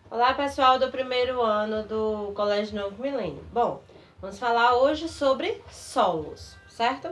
Olá, pessoal do primeiro ano do Colégio Novo Milênio. Bom, vamos falar hoje sobre solos, certo?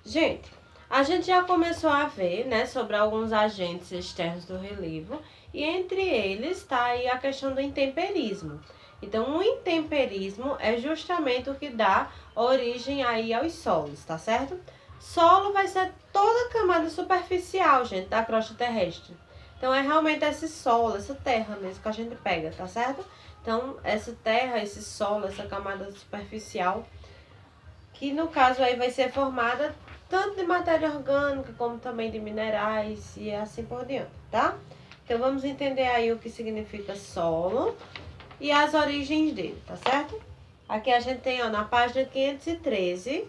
Gente, a gente já começou a ver, né, sobre alguns agentes externos do relevo e entre eles está aí a questão do intemperismo. Então, o intemperismo é justamente o que dá origem aí aos solos, tá certo? Solo vai ser toda a camada superficial, gente, da crosta terrestre. Então, é realmente esse solo, essa terra mesmo que a gente pega, tá certo? Então, essa terra, esse solo, essa camada superficial, que no caso aí vai ser formada tanto de matéria orgânica como também de minerais e assim por diante, tá? Então, vamos entender aí o que significa solo e as origens dele, tá certo? Aqui a gente tem, ó, na página 513,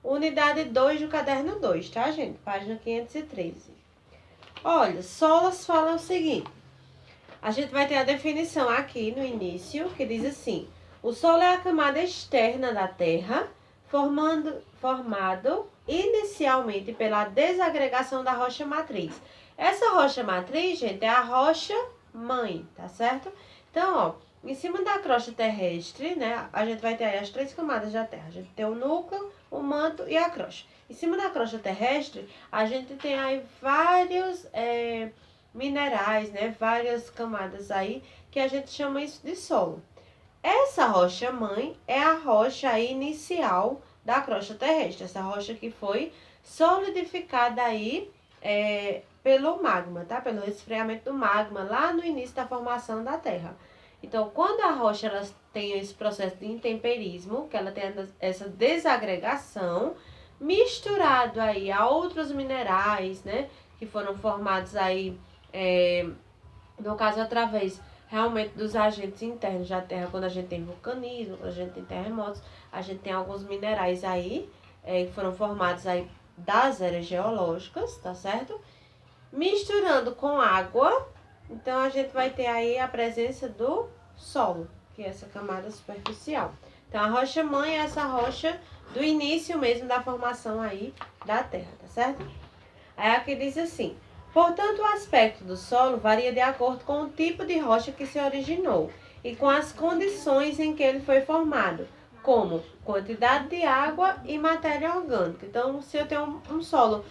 unidade 2 do caderno 2, tá, gente? Página 513. Olha, solos fala o seguinte. A gente vai ter a definição aqui no início, que diz assim: o solo é a camada externa da Terra, formado inicialmente pela desagregação da rocha matriz. Essa rocha matriz, gente, é a rocha mãe, tá certo? Então, ó, em cima da crosta terrestre, né, a gente vai ter aí as três camadas da Terra. A gente tem o núcleo, o manto e a crosta. Em cima da crosta terrestre, a gente tem aí vários minerais, né? Várias camadas aí que a gente chama isso de solo. Essa rocha mãe é a rocha aí inicial da crosta terrestre. Essa rocha que foi solidificada aí pelo magma, tá? Pelo resfriamento do magma lá no início da formação da Terra. Então, quando a rocha ela tem esse processo de intemperismo, que ela tem essa desagregação, misturado aí a outros minerais, né? Que foram formados aí no caso, através realmente dos agentes internos da Terra, quando a gente tem vulcanismo, quando a gente tem terremotos, a gente tem alguns minerais aí que foram formados aí das eras geológicas, tá certo? Misturando com água, então a gente vai ter aí a presença do solo, que é essa camada superficial. Então a rocha mãe é essa rocha do início mesmo da formação aí da Terra, tá certo? Aí aqui diz assim: portanto, o aspecto do solo varia de acordo com o tipo de rocha que se originou e com as condições em que ele foi formado, como quantidade de água e matéria orgânica. Então, se eu tenho um solo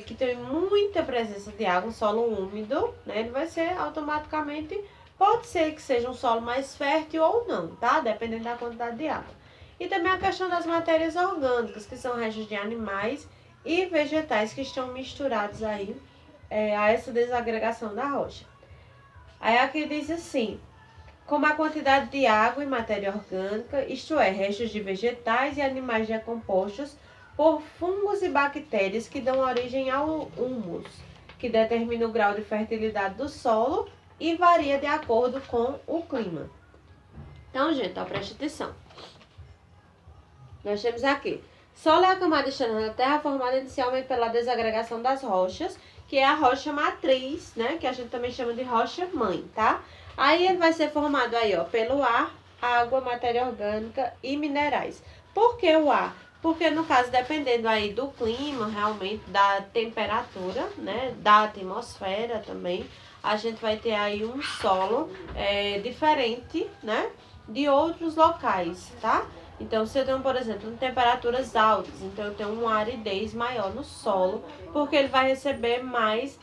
que tem muita presença de água, um solo úmido, né, ele vai ser automaticamente, pode ser que seja um solo mais fértil ou não, tá? Dependendo da quantidade de água. E também a questão das matérias orgânicas, que são restos de animais e vegetais que estão misturados aí a essa desagregação da rocha. Aí aqui diz assim: como a quantidade de água e matéria orgânica, isto é, restos de vegetais e animais decompostos por fungos e bactérias que dão origem ao humus, que determina o grau de fertilidade do solo e varia de acordo com o clima. Então, gente, ó, preste atenção. Nós temos aqui: solo é a camada externa da Terra formada inicialmente pela desagregação das rochas, que é a rocha matriz, né? Que a gente também chama de rocha mãe, tá? Aí ele vai ser formado aí, ó, pelo ar, água, matéria orgânica e minerais. Por que o ar? Porque no caso, dependendo aí do clima, realmente, da temperatura, né? Da atmosfera também, a gente vai ter aí um solo diferente, né? De outros locais, tá? Então, se eu tenho, por exemplo, temperaturas altas, então eu tenho uma aridez maior no solo, porque ele vai receber mais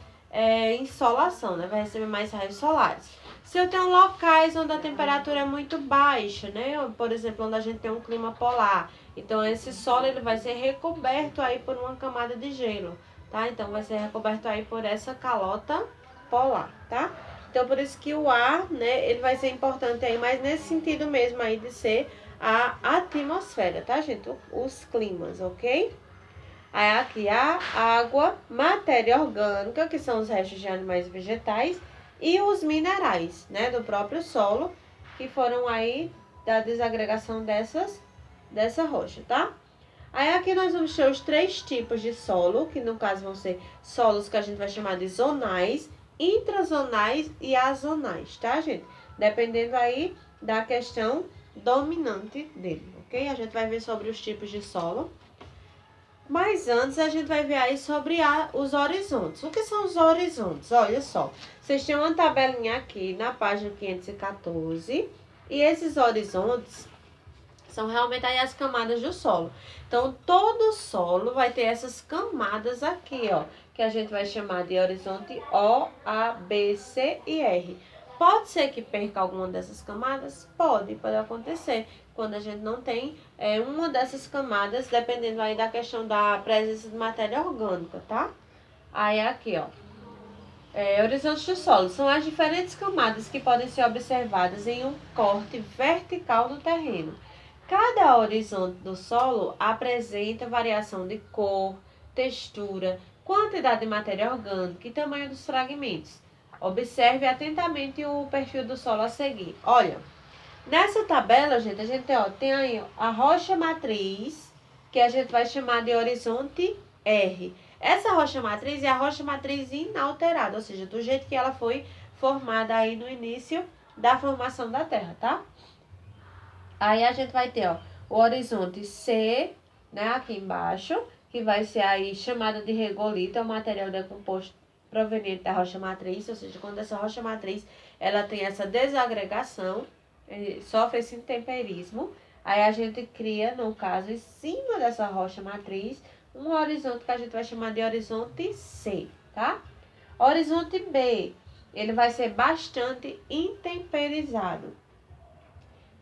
insolação, né? Vai receber mais raios solares. Se eu tenho locais onde a temperatura é muito baixa, né? Por exemplo, onde a gente tem um clima polar, então esse solo ele vai ser recoberto aí por uma camada de gelo, tá? Então vai ser recoberto aí por essa calota polar, tá? Então por isso que o ar, né, ele vai ser importante aí, mas nesse sentido mesmo aí de ser a atmosfera, tá, gente? Os climas, ok? Aí aqui a água, matéria orgânica, que são os restos de animais e vegetais, e os minerais, né, do próprio solo, que foram aí da desagregação dessa rocha, tá? Aí aqui nós vamos ter os três tipos de solo, que no caso vão ser solos que a gente vai chamar de zonais, intrazonais e azonais, tá, gente? Dependendo aí da questão dominante dele, ok? A gente vai ver sobre os tipos de solo. Mas antes a gente vai ver aí sobre os horizontes. O que são os horizontes? Olha só, vocês têm uma tabelinha aqui na página 514 e esses horizontes são realmente aí as camadas do solo. Então, todo o solo vai ter essas camadas aqui, ó, que a gente vai chamar de horizonte O, A, B, C e R. Pode ser que perca alguma dessas camadas? Pode acontecer. Quando a gente não tem uma dessas camadas, dependendo aí da questão da presença de matéria orgânica, tá? Aí aqui, ó. Horizontes do solo são as diferentes camadas que podem ser observadas em um corte vertical do terreno. Cada horizonte do solo apresenta variação de cor, textura, quantidade de matéria orgânica e tamanho dos fragmentos. Observe atentamente o perfil do solo a seguir. Olha, nessa tabela, gente, a gente tem aí a rocha matriz, que a gente vai chamar de horizonte R. Essa rocha matriz é a rocha matriz inalterada, ou seja, do jeito que ela foi formada aí no início da formação da Terra, tá? Aí a gente vai ter, ó, o horizonte C, né, aqui embaixo, que vai ser aí chamada de regolito, é um material decomposto proveniente da rocha matriz, ou seja, quando essa rocha matriz, ela tem essa desagregação, sofre esse intemperismo, aí a gente cria, no caso, em cima dessa rocha matriz, um horizonte que a gente vai chamar de horizonte C, tá? Horizonte B, ele vai ser bastante intemperizado,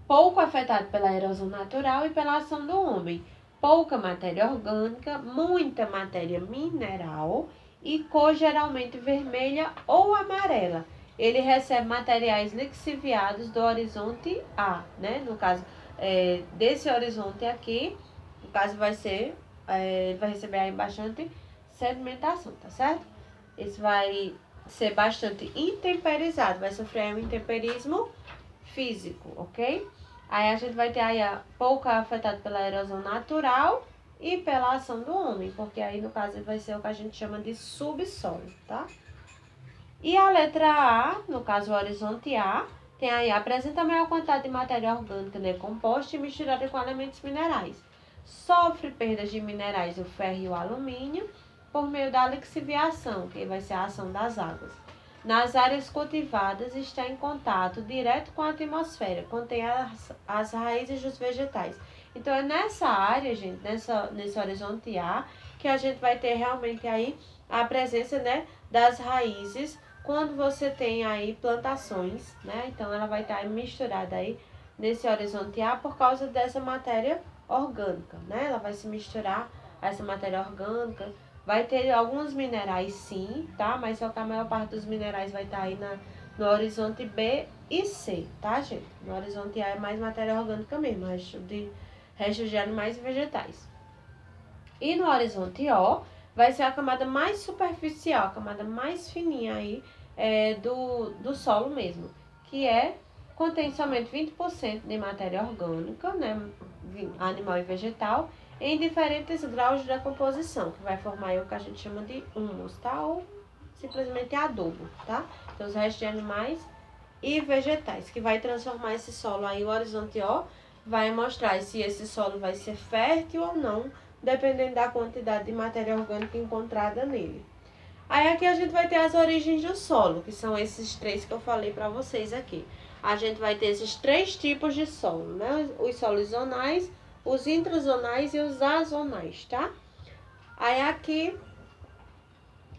pouco afetado pela erosão natural e pela ação do homem. Pouca matéria orgânica, muita matéria mineral e cor geralmente vermelha ou amarela. Ele recebe materiais lixiviados do horizonte A, né? No caso, desse horizonte aqui, no caso ele vai receber aí bastante sedimentação, tá certo? Esse vai ser bastante intemperizado, vai sofrer um intemperismo físico, ok? Aí a gente vai ter aí pouco afetado pela erosão natural e pela ação do homem, porque aí no caso vai ser o que a gente chama de subsolo, tá? E a letra A, no caso o horizonte A, tem aí, apresenta a maior quantidade de matéria orgânica decomposta e misturada com elementos minerais. Sofre perdas de minerais, o ferro e o alumínio, por meio da lixiviação, que vai ser a ação das águas. Nas áreas cultivadas está em contato direto com a atmosfera, contém as raízes dos vegetais. Então é nessa área, gente, nesse horizonte A, que a gente vai ter realmente aí a presença, né, das raízes quando você tem aí plantações, né? Então ela vai estar misturada aí nesse horizonte A por causa dessa matéria orgânica, né? Ela vai se misturar a essa matéria orgânica. Vai ter alguns minerais sim, tá? Mas só que a maior parte dos minerais vai estar aí no horizonte B e C, tá, gente? No horizonte A é mais matéria orgânica mesmo, restos de animais e vegetais. E no horizonte O vai ser a camada mais superficial, a camada mais fininha aí do solo mesmo, que contém somente 20% de matéria orgânica, né, animal e vegetal, em diferentes graus de decomposição, que vai formar o que a gente chama de humus, tá? Ou simplesmente adubo, tá? Então, os restos de animais e vegetais, que vai transformar esse solo aí, o horizonte O, vai mostrar se esse solo vai ser fértil ou não, dependendo da quantidade de matéria orgânica encontrada nele. Aí aqui a gente vai ter as origens do solo, que são esses três que eu falei para vocês aqui. A gente vai ter esses três tipos de solo, né? Os solos zonais, os intrazonais e os azonais, tá? Aí aqui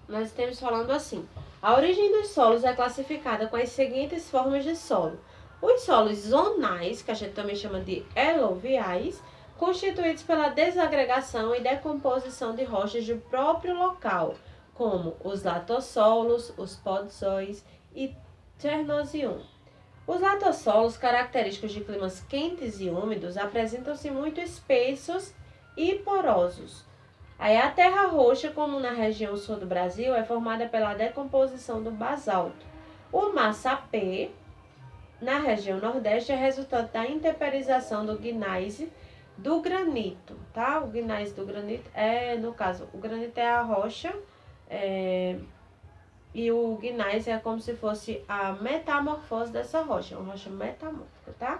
nós estamos falando assim: a origem dos solos é classificada com as seguintes formas de solo. Os solos zonais, que a gente também chama de eluviais, constituídos pela desagregação e decomposição de rochas do próprio local, como os latossolos, os podzóis e Chernozem. Os latossolos, característicos de climas quentes e úmidos, apresentam-se muito espessos e porosos. Aí a terra roxa, como na região sul do Brasil, é formada pela decomposição do basalto. O massapê, na região nordeste, é resultante da intemperização do gneiss do granito, tá? O gneiss do granito no caso, o granito é a rocha, e o gneiss é como se fosse a metamorfose dessa rocha, uma rocha metamórfica, tá?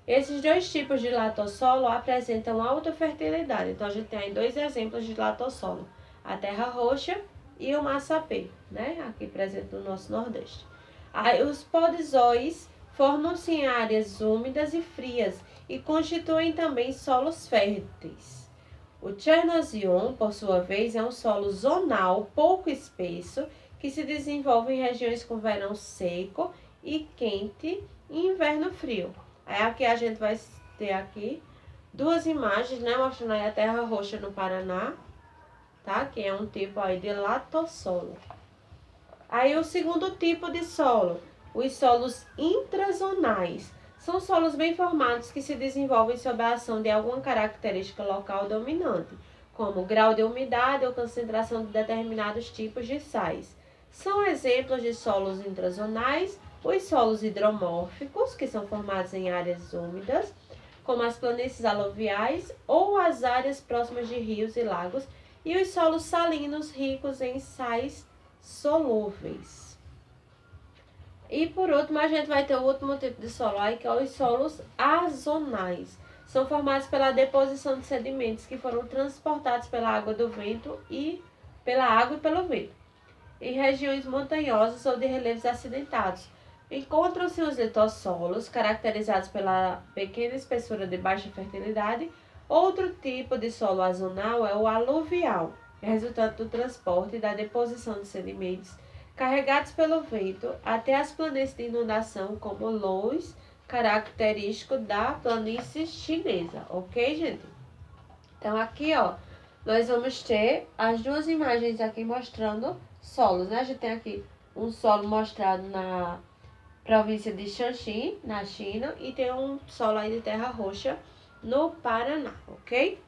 Esses dois tipos de latossolo apresentam alta fertilidade. Então, a gente tem aí dois exemplos de latossolo. A terra roxa e o massapê, né? Aqui presente no nosso Nordeste. Aí, os podizóis formam-se em áreas úmidas e frias e constituem também solos férteis. O Chernozem, por sua vez, é um solo zonal pouco espesso que se desenvolve em regiões com verão seco e quente e inverno frio. Aí aqui a gente vai ter aqui duas imagens, né, mostrando aí a terra roxa no Paraná, tá? Que é um tipo aí de latossolo. Aí o segundo tipo de solo, os solos intrazonais. São solos bem formados que se desenvolvem sob a ação de alguma característica local dominante, como grau de umidade ou concentração de determinados tipos de sais. São exemplos de solos intrazonais os solos hidromórficos, que são formados em áreas úmidas, como as planícies aluviais ou as áreas próximas de rios e lagos, e os solos salinos ricos em sais solúveis. E por último, a gente vai ter o último tipo de solo aí, que é os solos azonais. São formados pela deposição de sedimentos que foram transportados pela água do vento e pelo vento, em regiões montanhosas ou de relevos acidentados. Encontram-se os litossolos, caracterizados pela pequena espessura de baixa fertilidade. Outro tipo de solo azonal é o aluvial, resultante do transporte e da deposição de sedimentos carregados pelo vento até as planícies de inundação, como Loess, característico da planície chinesa, ok, gente? Então, aqui, ó, nós vamos ter as duas imagens aqui mostrando solos, né? A gente tem aqui um solo mostrado na província de Shanxi, na China, e tem um solo aí de terra roxa no Paraná, ok?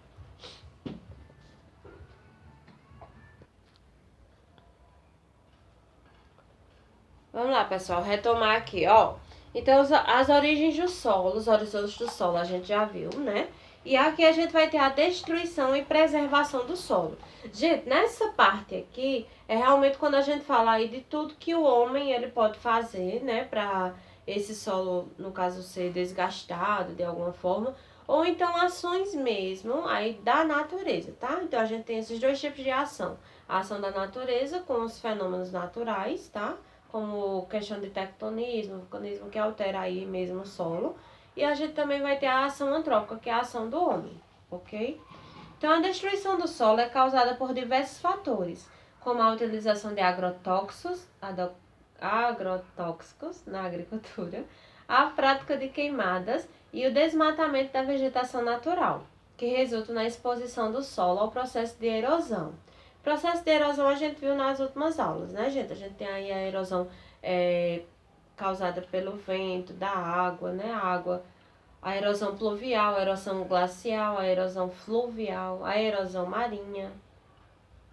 Vamos lá, pessoal, retomar aqui, ó. Então, as origens do solo, os horizontes do solo, a gente já viu, né? E aqui a gente vai ter a destruição e preservação do solo. Gente, nessa parte aqui, é realmente quando a gente fala aí de tudo que o homem ele pode fazer, né? Pra esse solo, no caso, ser desgastado de alguma forma. Ou então ações mesmo aí da natureza, tá? Então, a gente tem esses dois tipos de ação. A ação da natureza com os fenômenos naturais, tá? Como questão de tectonismo, vulcanismo que altera aí mesmo o solo. E a gente também vai ter a ação antrópica, que é a ação do homem, ok? Então, a destruição do solo é causada por diversos fatores, como a utilização de agrotóxicos na agricultura, a prática de queimadas e o desmatamento da vegetação natural, que resulta na exposição do solo ao processo de erosão. O processo de erosão a gente viu nas últimas aulas, né, gente? A gente tem aí a erosão causada pelo vento, da água, né? A erosão pluvial, a erosão glacial, a erosão fluvial, a erosão marinha.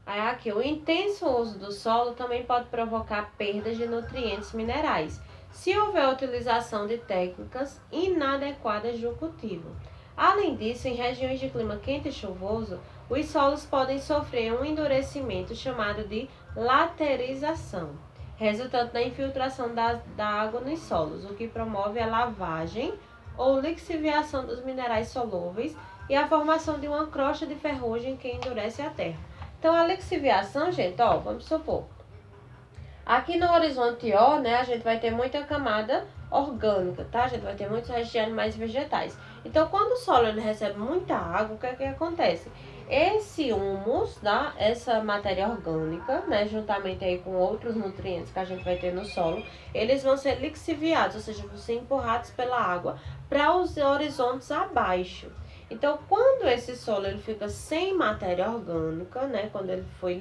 Aí aqui, o intenso uso do solo também pode provocar perdas de nutrientes minerais, se houver utilização de técnicas inadequadas do cultivo. Além disso, em regiões de clima quente e chuvoso, os solos podem sofrer um endurecimento chamado de laterização, resultante da infiltração da água nos solos, o que promove a lavagem ou lixiviação dos minerais solúveis e a formação de uma crosta de ferrugem que endurece a terra. Então, a lixiviação, gente, ó, vamos supor, aqui no horizonte O, né, a gente vai ter muita camada orgânica, tá? A gente vai ter muitos restos de animais e vegetais. Então, quando o solo ele recebe muita água, o que é que acontece? Esse humus, tá? Essa matéria orgânica, né, juntamente aí com outros nutrientes que a gente vai ter no solo, eles vão ser lixiviados, ou seja, vão ser empurrados pela água para os horizontes abaixo. Então, quando esse solo ele fica sem matéria orgânica, né, quando ele foi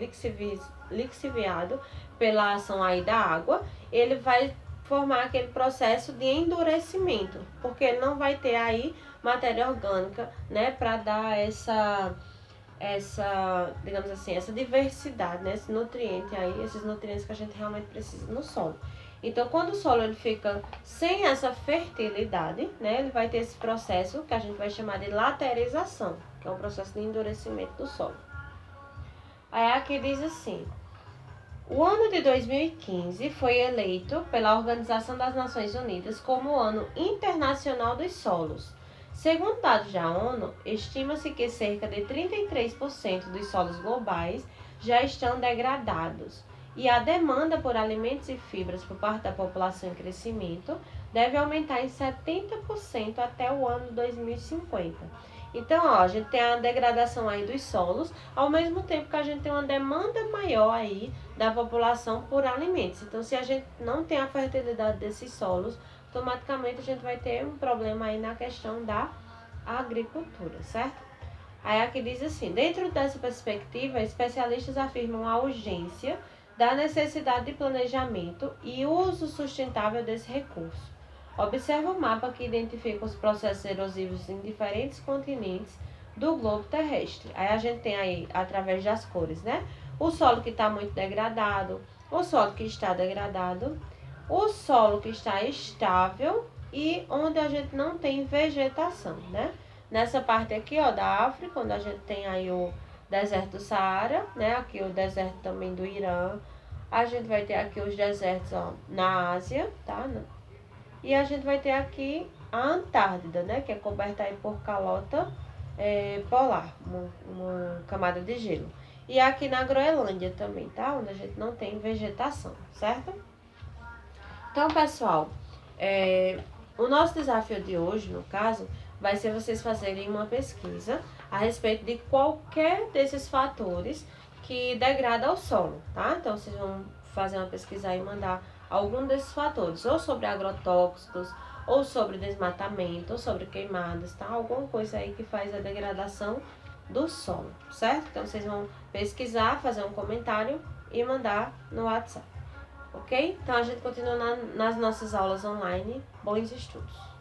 lixiviado pela ação aí da água, ele vai formar aquele processo de endurecimento, porque ele não vai ter aí matéria orgânica, né, para dar digamos assim, essa diversidade, né, esse nutriente aí, esses nutrientes que a gente realmente precisa no solo. Então, quando o solo ele fica sem essa fertilidade, né, ele vai ter esse processo que a gente vai chamar de laterização, que é um processo de endurecimento do solo. Aí aqui diz assim: O ano de 2015 foi eleito pela Organização das Nações Unidas como o Ano Internacional dos Solos. Segundo dados da ONU, estima-se que cerca de 33% dos solos globais já estão degradados, e a demanda por alimentos e fibras por parte da população em crescimento deve aumentar em 70% até o ano 2050. Então, ó, a gente tem a degradação aí dos solos, ao mesmo tempo que a gente tem uma demanda maior aí da população por alimentos. Então, se a gente não tem a fertilidade desses solos, automaticamente a gente vai ter um problema aí na questão da agricultura, certo? Aí aqui diz assim, dentro dessa perspectiva, especialistas afirmam a urgência da necessidade de planejamento e uso sustentável desse recurso. Observe o mapa que identifica os processos erosivos em diferentes continentes do globo terrestre. Aí a gente tem aí, através das cores, né? O solo que está muito degradado, o solo que está degradado, o solo que está estável e onde a gente não tem vegetação, né? Nessa parte aqui, ó, da África, onde a gente tem aí o deserto do Saara, né? Aqui o deserto também do Irã. A gente vai ter aqui os desertos, ó, na Ásia, tá? E a gente vai ter aqui a Antártida, né? Que é coberta aí por calota polar, uma camada de gelo. E aqui na Groenlândia também, tá? Onde a gente não tem vegetação, certo? Então, pessoal, o nosso desafio de hoje, no caso, vai ser vocês fazerem uma pesquisa a respeito de qualquer desses fatores que degrada o solo, tá? Então, vocês vão fazer uma pesquisa e mandar algum desses fatores, ou sobre agrotóxicos, ou sobre desmatamento, ou sobre queimadas, tá? Alguma coisa aí que faz a degradação do solo, certo? Então, vocês vão pesquisar, fazer um comentário e mandar no WhatsApp, ok? Então, a gente continua nas nossas aulas online. Bons estudos!